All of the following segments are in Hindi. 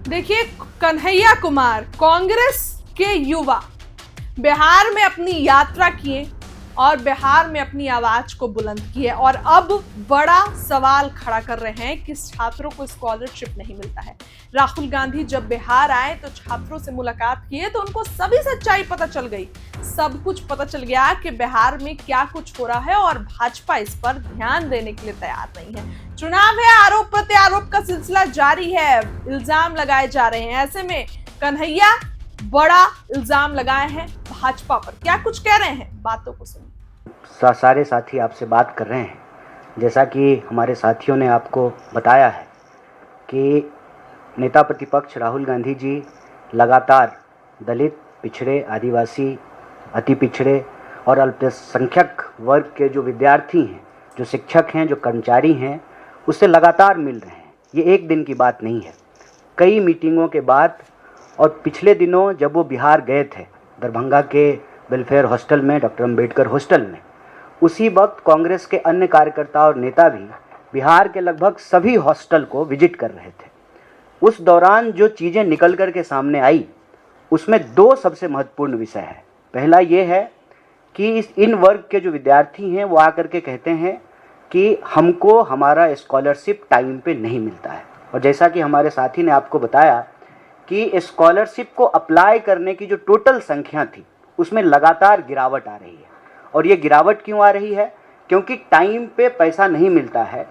देखिए, कन्हैया कुमार कांग्रेस के युवा बिहार में अपनी यात्रा किए और बिहार में अपनी आवाज को बुलंद किए और अब बड़ा सवाल खड़ा कर रहे हैं कि छात्रों को स्कॉलरशिप नहीं मिलता है। राहुल गांधी जब बिहार आए तो छात्रों से मुलाकात किए तो उनको सभी सच्चाई पता चल गई, सब कुछ पता चल गया कि बिहार में क्या कुछ हो रहा है और भाजपा इस पर ध्यान देने के लिए तैयार नहीं है। चुनाव है, आरोप प्रत्यारोप का सिलसिला जारी है, इल्जाम लगाए जा रहे हैं। ऐसे में कन्हैया बड़ा इल्जाम लगाए हैं भाजपा पर। क्या कुछ कह रहे हैं, बातों को सुनिए। सारे साथी आपसे बात कर रहे हैं। जैसा कि हमारे साथियों ने आपको बताया है कि नेता प्रतिपक्ष राहुल गांधी जी लगातार दलित, पिछड़े, आदिवासी, अति पिछड़े और अल्पसंख्यक वर्ग के जो विद्यार्थी हैं, जो शिक्षक हैं, जो कर्मचारी हैं, उससे लगातार मिल रहे हैं। ये एक दिन की बात नहीं है। कई मीटिंगों के बाद और पिछले दिनों जब वो बिहार गए थे दरभंगा के वेलफेयर हॉस्टल में, डॉक्टर अंबेडकर हॉस्टल में, उसी वक्त कांग्रेस के अन्य कार्यकर्ता और नेता भी बिहार के लगभग सभी हॉस्टल को विजिट कर रहे थे। उस दौरान जो चीज़ें निकल कर के सामने आई उसमें दो सबसे महत्वपूर्ण विषय है। पहला ये है कि इन वर्ग के जो विद्यार्थी हैं वो आकर के कहते हैं कि हमको हमारा स्कॉलरशिप टाइम पे नहीं मिलता है। और जैसा कि हमारे साथी ने आपको बताया कि स्कॉलरशिप को अप्लाई करने की जो टोटल संख्या थी उसमें लगातार गिरावट आ रही है। और ये गिरावट क्यों आ रही है? क्योंकि टाइम पे पैसा नहीं मिलता है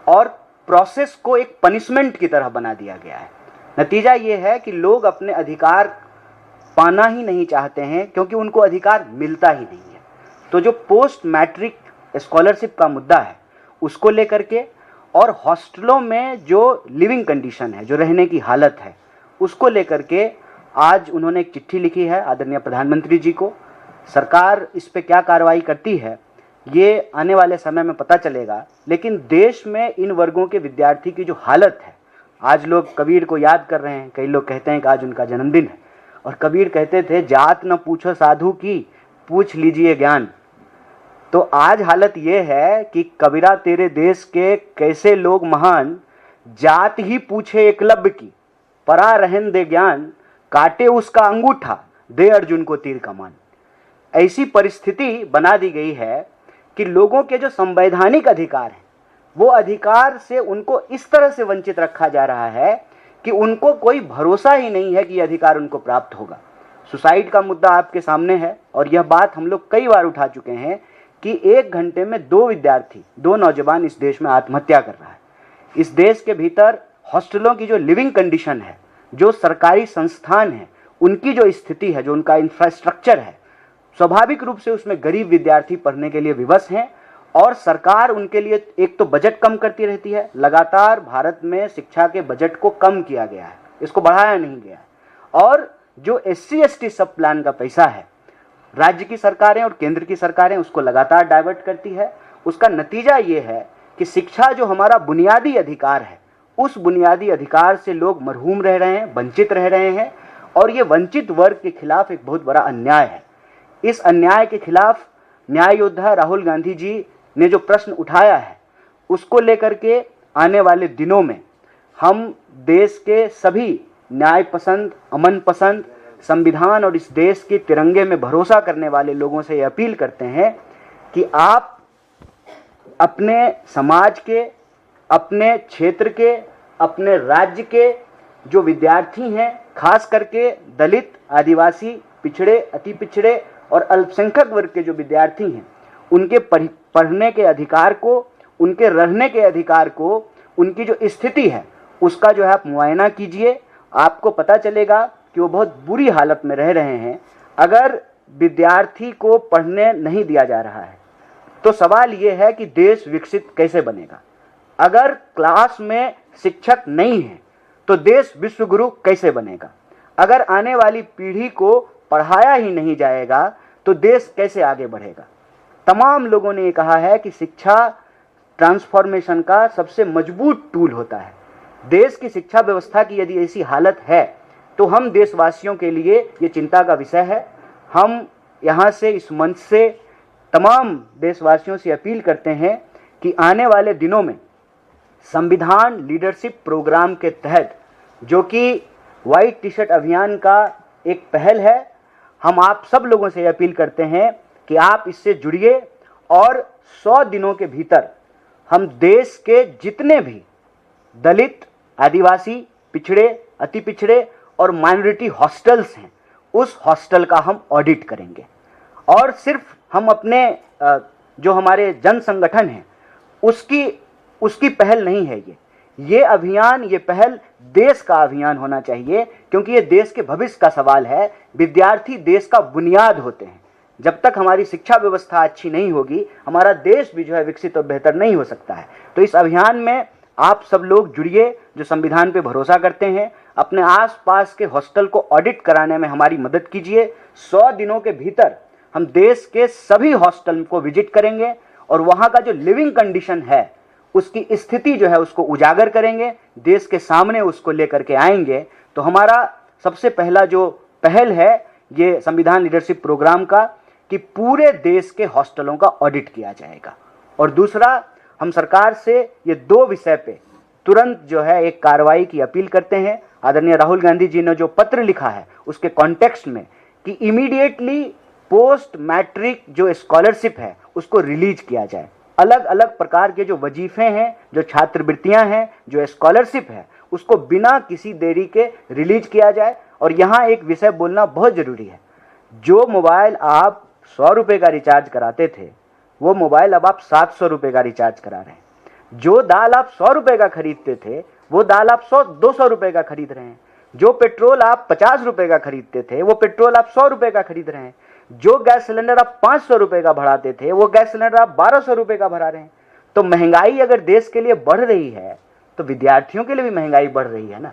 और प्रोसेस को एक पनिशमेंट की तरह बना दिया गया है। नतीजा ये है कि लोग अपने अधिकार पाना ही नहीं चाहते हैं क्योंकि उनको अधिकार मिलता ही नहीं है। तो जो पोस्ट मैट्रिक स्कॉलरशिप का मुद्दा है उसको लेकर के और हॉस्टलों में जो लिविंग कंडीशन है, जो रहने की हालत है, उसको लेकर के आज उन्होंने एक चिट्ठी लिखी है आदरणीय प्रधानमंत्री जी को। सरकार इस पे क्या कार्रवाई करती है ये आने वाले समय में पता चलेगा। लेकिन देश में इन वर्गों के विद्यार्थी की जो हालत है, आज लोग कबीर को याद कर रहे हैं। कई लोग कहते हैं कि आज उनका जन्मदिन है और कबीर कहते थे, जात न पूछो साधु की, पूछ लीजिए ज्ञान। तो आज हालत ये है कि कबीरा तेरे देश के कैसे लोग महान, जात ही पूछे एकलव्य की, परा रहन दे ज्ञान, काटे उसका अंगूठा, दे अर्जुन को तीर कमान। ऐसी परिस्थिति बना दी गई है कि लोगों के जो संवैधानिक अधिकार हैं वो अधिकार से उनको इस तरह से वंचित रखा जा रहा है कि उनको कोई भरोसा ही नहीं है कि यह अधिकार उनको प्राप्त होगा। सुसाइड का मुद्दा आपके सामने है और यह बात हम लोग कई बार उठा चुके हैं कि 1 घंटे में 2 विद्यार्थी, 2 नौजवान इस देश में आत्महत्या कर रहा है। इस देश के भीतर हॉस्टलों की जो लिविंग कंडीशन है, जो सरकारी संस्थान है, उनकी जो स्थिति है, जो उनका इंफ्रास्ट्रक्चर है, स्वाभाविक रूप से उसमें गरीब विद्यार्थी पढ़ने के लिए विवश हैं और सरकार उनके लिए एक तो बजट कम करती रहती है। लगातार भारत में शिक्षा के बजट को कम किया गया है, इसको बढ़ाया नहीं गया है। और जो SC ST सब प्लान का पैसा है, राज्य की सरकारें और केंद्र की सरकारें उसको लगातार डाइवर्ट करती है। उसका नतीजा ये है कि शिक्षा जो हमारा बुनियादी अधिकार है, उस बुनियादी अधिकार से लोग मरहूम रह रहे हैं, वंचित रह रहे हैं। और ये वंचित वर्ग के खिलाफ एक बहुत बड़ा अन्याय है। इस अन्याय के खिलाफ न्याय योद्धा राहुल गांधी जी ने जो प्रश्न उठाया है उसको लेकर के आने वाले दिनों में हम देश के सभी न्याय पसंद, अमन पसंद, संविधान और इस देश के तिरंगे में भरोसा करने वाले लोगों से यह अपील करते हैं कि आप अपने समाज के, अपने क्षेत्र के, अपने राज्य के जो विद्यार्थी हैं, खास करके दलित, आदिवासी, पिछड़े, अति पिछड़े और अल्पसंख्यक वर्ग के जो विद्यार्थी हैं, उनके पढ़ने के अधिकार को, उनके रहने के अधिकार को, उनकी जो स्थिति है उसका जो है आप मुआयना कीजिए। आपको पता चलेगा कि वो बहुत बुरी हालत में रह रहे हैं। अगर विद्यार्थी को पढ़ने नहीं दिया जा रहा है तो सवाल ये है कि देश विकसित कैसे बनेगा। अगर क्लास में शिक्षक नहीं है तो देश विश्वगुरु कैसे बनेगा। अगर आने वाली पीढ़ी को पढ़ाया ही नहीं जाएगा तो देश कैसे आगे बढ़ेगा। तमाम लोगों ने ये कहा है कि शिक्षा ट्रांसफॉर्मेशन का सबसे मजबूत टूल होता है। देश की शिक्षा व्यवस्था की यदि ऐसी हालत है तो हम देशवासियों के लिए ये चिंता का विषय है। हम यहाँ से, इस मंच से तमाम देशवासियों से अपील करते हैं कि आने वाले दिनों में संविधान लीडरशिप प्रोग्राम के तहत, जो कि व्हाइट टी शर्ट अभियान का एक पहल है। हम आप सब लोगों से अपील करते हैं कि आप इससे जुड़िए और 100 दिनों के भीतर हम देश के जितने भी दलित, आदिवासी, पिछड़े, अति पिछड़े और माइनॉरिटी हॉस्टल्स हैं, उस हॉस्टल का हम ऑडिट करेंगे। और सिर्फ हम अपने जो हमारे जन संगठन हैं उसकी पहल नहीं है ये अभियान, ये पहल देश का अभियान होना चाहिए, क्योंकि ये देश के भविष्य का सवाल है। विद्यार्थी देश का बुनियाद होते हैं। जब तक हमारी शिक्षा व्यवस्था अच्छी नहीं होगी, हमारा देश भी जो है विकसित और बेहतर नहीं हो सकता है। तो इस अभियान में आप सब लोग जुड़िए जो संविधान पे भरोसा करते हैं। अपने आसपास के हॉस्टल को ऑडिट कराने में हमारी मदद कीजिए। 100 दिनों के भीतर हम देश के सभी हॉस्टल को विजिट करेंगे और वहाँ का जो लिविंग कंडीशन है उसकी स्थिति जो है उसको उजागर करेंगे, देश के सामने उसको लेकर के आएंगे। तो हमारा सबसे पहला जो पहल है ये संविधान लीडरशिप प्रोग्राम का, कि पूरे देश के हॉस्टलों का ऑडिट किया जाएगा। और दूसरा, हम सरकार से ये 2 विषय पे तुरंत जो है एक कार्रवाई की अपील करते हैं। आदरणीय राहुल गांधी जी ने जो पत्र लिखा है उसके कॉन्टेक्स्ट में कि इमीडिएटली पोस्ट मैट्रिक जो स्कॉलरशिप है उसको रिलीज किया जाए। अलग अलग प्रकार के जो वजीफे हैं, जो छात्रवृत्तियां हैं, जो स्कॉलरशिप है, उसको बिना किसी देरी के रिलीज किया जाए। और यहाँ एक विषय बोलना बहुत ज़रूरी है। जो मोबाइल आप 100 रुपये का रिचार्ज कराते थे, वो मोबाइल अब आप 700 रुपये का रिचार्ज करा रहे हैं। जो दाल आप 100 रुपये का खरीदते थे, वो दाल आप 200 रुपये का खरीद रहे हैं। जो पेट्रोल आप 50 रुपये का खरीदते थे, वो पेट्रोल आप 100 रुपये का खरीद रहे हैं। जो गैस सिलेंडर आप 500 रुपये का भराते थे, वो गैस सिलेंडर आप 1200 रुपये का भरा रहे हैं। तो महंगाई अगर देश के लिए बढ़ रही है तो विद्यार्थियों के लिए भी महंगाई बढ़ रही है ना।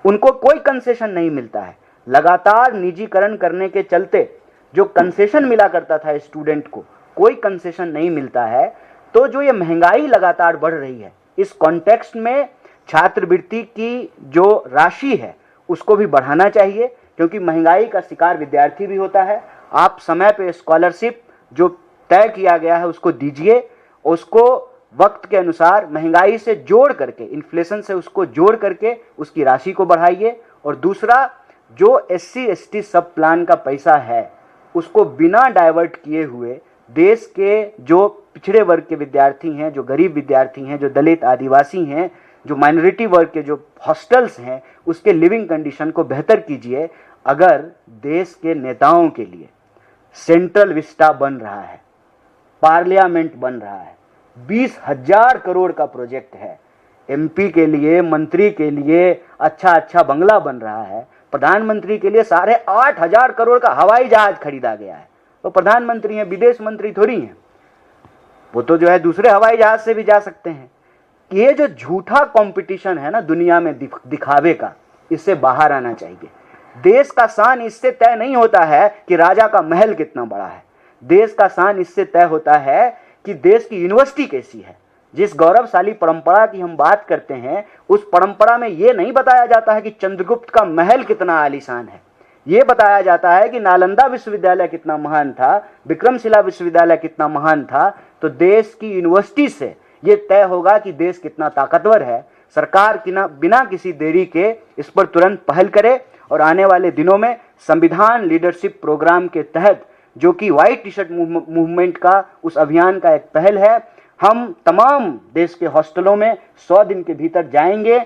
उनको कोई कंसेशन नहीं मिलता है। लगातार निजीकरण करने के चलते जो कंसेशन मिला करता था स्टूडेंट को, कोई कंसेशन नहीं मिलता है। तो जो ये महंगाई लगातार बढ़ रही है, इस कॉन्टेक्स्ट में छात्रवृत्ति की जो राशि है उसको भी बढ़ाना चाहिए, क्योंकि महंगाई का शिकार विद्यार्थी भी होता है। आप समय पे स्कॉलरशिप जो तय किया गया है उसको दीजिए, उसको वक्त के अनुसार महंगाई से जोड़ करके, इन्फ्लेशन से उसको जोड़ करके उसकी राशि को बढ़ाइए। और दूसरा, जो SC ST सब प्लान का पैसा है उसको बिना डाइवर्ट किए हुए देश के जो पिछड़े वर्ग के विद्यार्थी हैं, जो गरीब विद्यार्थी हैं, जो दलित, आदिवासी हैं, जो माइनॉरिटी वर्ग के जो हॉस्टल्स हैं, उसके लिविंग कंडीशन को बेहतर कीजिए। अगर देश के नेताओं के लिए सेंट्रल विस्टा बन रहा है, पार्लियामेंट बन रहा है, 20,000 करोड़ का प्रोजेक्ट है, MP के लिए, मंत्री के लिए अच्छा बंगला बन रहा है, प्रधानमंत्री के लिए 8,500 करोड़ का हवाई जहाज खरीदा गया है। तो प्रधानमंत्री हैं, विदेश मंत्री थोड़ी हैं, वो तो जो है दूसरे हवाई जहाज से भी जा सकते हैं। ये जो झूठा कंपटीशन है ना दुनिया में दिखावे का, इससे बाहर आना चाहिए। देश का शान इससे तय नहीं होता है कि राजा का महल कितना बड़ा है। देश का शान इससे तय होता है कि देश की यूनिवर्सिटी कैसी है। जिस गौरवशाली परंपरा की हम बात करते हैं, उस परंपरा में यह नहीं बताया जाता है कि चंद्रगुप्त का महल कितना आलीशान है। ये बताया जाता है कि नालंदा विश्वविद्यालय कितना महान था, विक्रमशिला विश्वविद्यालय कितना महान था। तो देश की यूनिवर्सिटी से ये तय होगा कि देश कितना ताकतवर है। सरकार बिना किसी देरी के इस पर तुरंत पहल करे और आने वाले दिनों में संविधान लीडरशिप प्रोग्राम के तहत, जो कि व्हाइट टी शर्ट मूवमेंट का उस अभियान का एक पहल है, हम तमाम देश के हॉस्टलों में 100 दिन के भीतर जाएंगे।